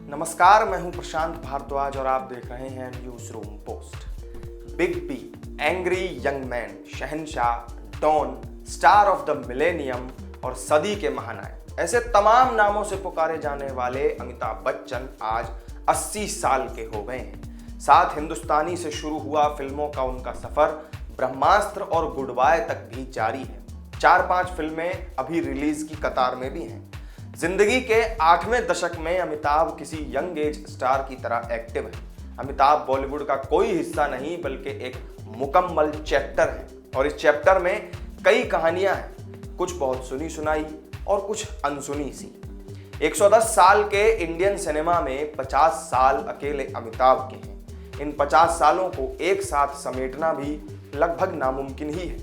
नमस्कार, मैं हूं प्रशांत भारद्वाज और आप देख रहे हैं news room post. Big B, angry young man, शहंशाह, don, star of the millennium और सदी के महानायक, ऐसे तमाम नामों से पुकारे जाने वाले अमिताभ बच्चन आज 80 साल के हो गए हैं। 7 हिंदुस्तानी से शुरू हुआ फिल्मों का उनका सफर ब्रह्मास्त्र और गुड बाय तक भी जारी है। 4-5 फिल्में अभी रिलीज की कतार में भी हैं। जिंदगी के 8वें दशक में अमिताभ किसी यंग एज स्टार की तरह एक्टिव है। अमिताभ बॉलीवुड का कोई हिस्सा नहीं बल्कि एक मुकम्मल चैप्टर है और इस चैप्टर में कई कहानियां हैं, कुछ बहुत सुनी सुनाई और कुछ अनसुनी सी। 110 साल के इंडियन सिनेमा में 50 साल अकेले अमिताभ के हैं। इन 50 सालों को एक साथ समेटना भी लगभग नामुमकिन ही है।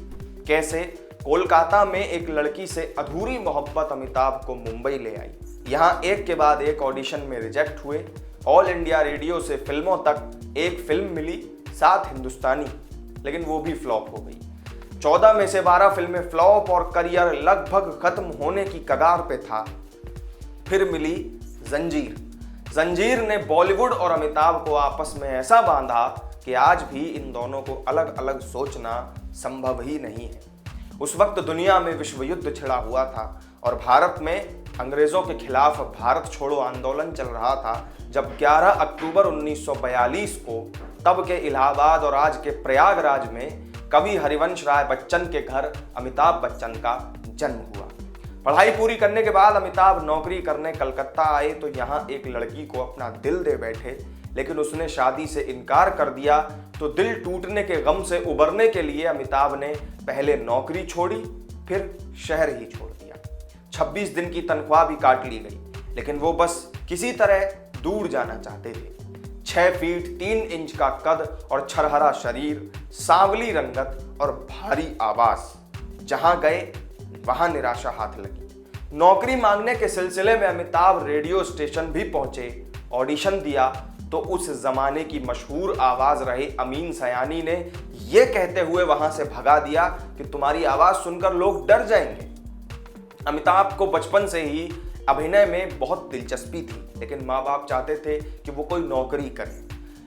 कैसे कोलकाता में एक लड़की से अधूरी मोहब्बत अमिताभ को मुंबई ले आई। यहाँ एक के बाद एक ऑडिशन में रिजेक्ट हुए। ऑल इंडिया रेडियो से फिल्मों तक एक फिल्म मिली, 7 हिंदुस्तानी, लेकिन वो भी फ्लॉप हो गई। 14 में से 12 फिल्में फ्लॉप और करियर लगभग खत्म होने की कगार पे था। फिर मिली जंजीर। जंजीर ने बॉलीवुड और अमिताभ को आपस में ऐसा बांधा कि आज भी इन दोनों को अलग अलग सोचना संभव ही नहीं है। उस वक्त दुनिया में विश्व युद्ध छिड़ा हुआ था और भारत में अंग्रेजों के खिलाफ भारत छोड़ो आंदोलन चल रहा था, जब 11 अक्टूबर 1942 को तब के इलाहाबाद और आज के प्रयागराज में कवि हरिवंश राय बच्चन के घर अमिताभ बच्चन का जन्म हुआ। पढ़ाई पूरी करने के बाद अमिताभ नौकरी करने कलकत्ता आए तो यहाँ एक लड़की को अपना दिल दे बैठे, लेकिन उसने शादी से इनकार कर दिया। तो दिल टूटने के गम से उबरने के लिए अमिताभ ने पहले नौकरी छोड़ी, फिर शहर ही छोड़ दिया। 26 दिन की तनख्वाह भी काट ली गई, लेकिन वो बस किसी तरह दूर जाना चाहते थे। 6 फीट 3 इंच का कद और छरहरा शरीर, सांवली रंगत और भारी आवाज। जहां गए वहां निराशा हाथ लगी। नौकरी मांगने के सिलसिले में अमिताभ रेडियो स्टेशन भी पहुंचे, ऑडिशन दिया तो उस जमाने की मशहूर आवाज रहे अमीन सयानी ने यह कहते हुए वहां से भगा दिया कि तुम्हारी आवाज सुनकर लोग डर जाएंगे। अमिताभ को बचपन से ही अभिनय में बहुत दिलचस्पी थी, लेकिन माँ बाप चाहते थे कि वो कोई नौकरी करे।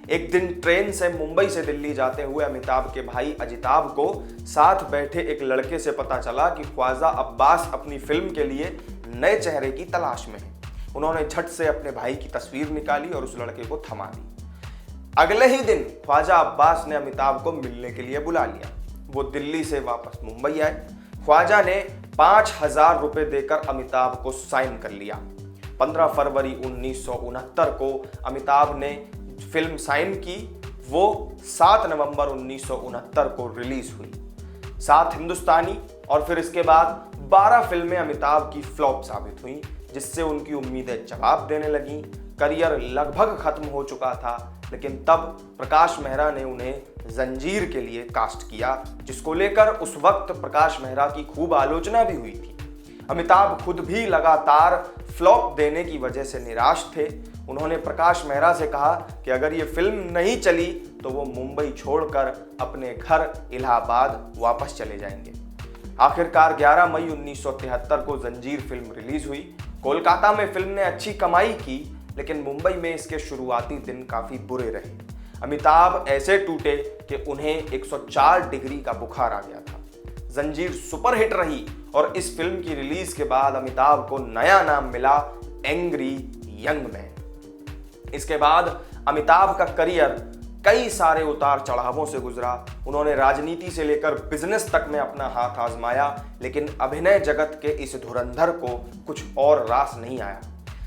एक दिन ट्रेन से मुंबई से दिल्ली जाते हुए अमिताभ के भाई अजिताभ को साथ बैठे एक लड़के से पता चला कि ख्वाजा अब्बास अपनी फिल्म के लिए नए चेहरे की तलाश में है। उन्होंने झट से अपने भाई की तस्वीर निकाली और उस लड़के को थमा दी। अगले ही दिन ख्वाजा अब्बास ने अमिताभ को मिलने के लिए बुला लिया। वो दिल्ली से वापस मुंबई आए। ख्वाजा ने 5000 रुपए देकर अमिताभ को साइन कर लिया। 15 फरवरी 1969 को अमिताभ ने फिल्म साइन की। वो 7 नवंबर 1969 को रिलीज हुई। 7 हिंदुस्तानी और फिर इसके बाद 12 फिल्में अमिताभ की फ्लॉप साबित हुई, जिससे उनकी उम्मीदें जवाब देने लगीं। करियर लगभग खत्म हो चुका था, लेकिन तब प्रकाश मेहरा ने उन्हें जंजीर के लिए कास्ट किया, जिसको लेकर उस वक्त प्रकाश मेहरा की खूब आलोचना भी हुई थी। अमिताभ खुद भी लगातार फ्लॉप देने की वजह से निराश थे। उन्होंने प्रकाश मेहरा से कहा कि अगर ये फिल्म नहीं चली तो वो मुंबई छोड़कर अपने घर इलाहाबाद वापस चले जाएंगे। आखिरकार 11 मई 1973 को जंजीर फिल्म रिलीज हुई। कोलकाता में फिल्म ने अच्छी कमाई की, लेकिन मुंबई में इसके शुरुआती दिन काफी बुरे रहे। अमिताभ ऐसे टूटे कि उन्हें 104 डिग्री का बुखार आ गया था। जंजीर सुपरहिट रही और इस फिल्म की रिलीज के बाद अमिताभ को नया नाम मिला, एंग्री यंग मैन। इसके बाद अमिताभ का करियर कई सारे उतार चढ़ावों से गुजरा। उन्होंने राजनीति से लेकर बिजनेस तक में अपना हाथ आजमाया, लेकिन अभिनय जगत के इस धुरंधर को कुछ और रास नहीं आया।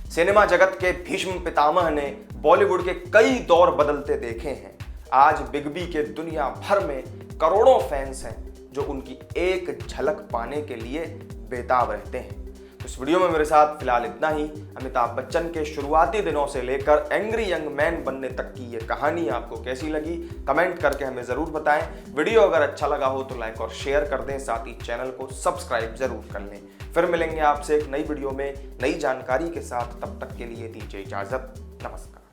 सिनेमा जगत के भीष्म पितामह ने बॉलीवुड के कई दौर बदलते देखे हैं। आज बिग बी के दुनिया भर में करोड़ों फैंस हैं जो उनकी एक झलक पाने के लिए बेताब रहते हैं। इस वीडियो में मेरे साथ फिलहाल इतना ही। अमिताभ बच्चन के शुरुआती दिनों से लेकर एंग्री यंग मैन बनने तक की ये कहानी आपको कैसी लगी, कमेंट करके हमें ज़रूर बताएं। वीडियो अगर अच्छा लगा हो तो लाइक और शेयर कर दें, साथ ही चैनल को सब्सक्राइब जरूर कर लें। फिर मिलेंगे आपसे एक नई वीडियो में नई जानकारी के साथ। तब तक के लिए दीजिए इजाज़त। नमस्कार।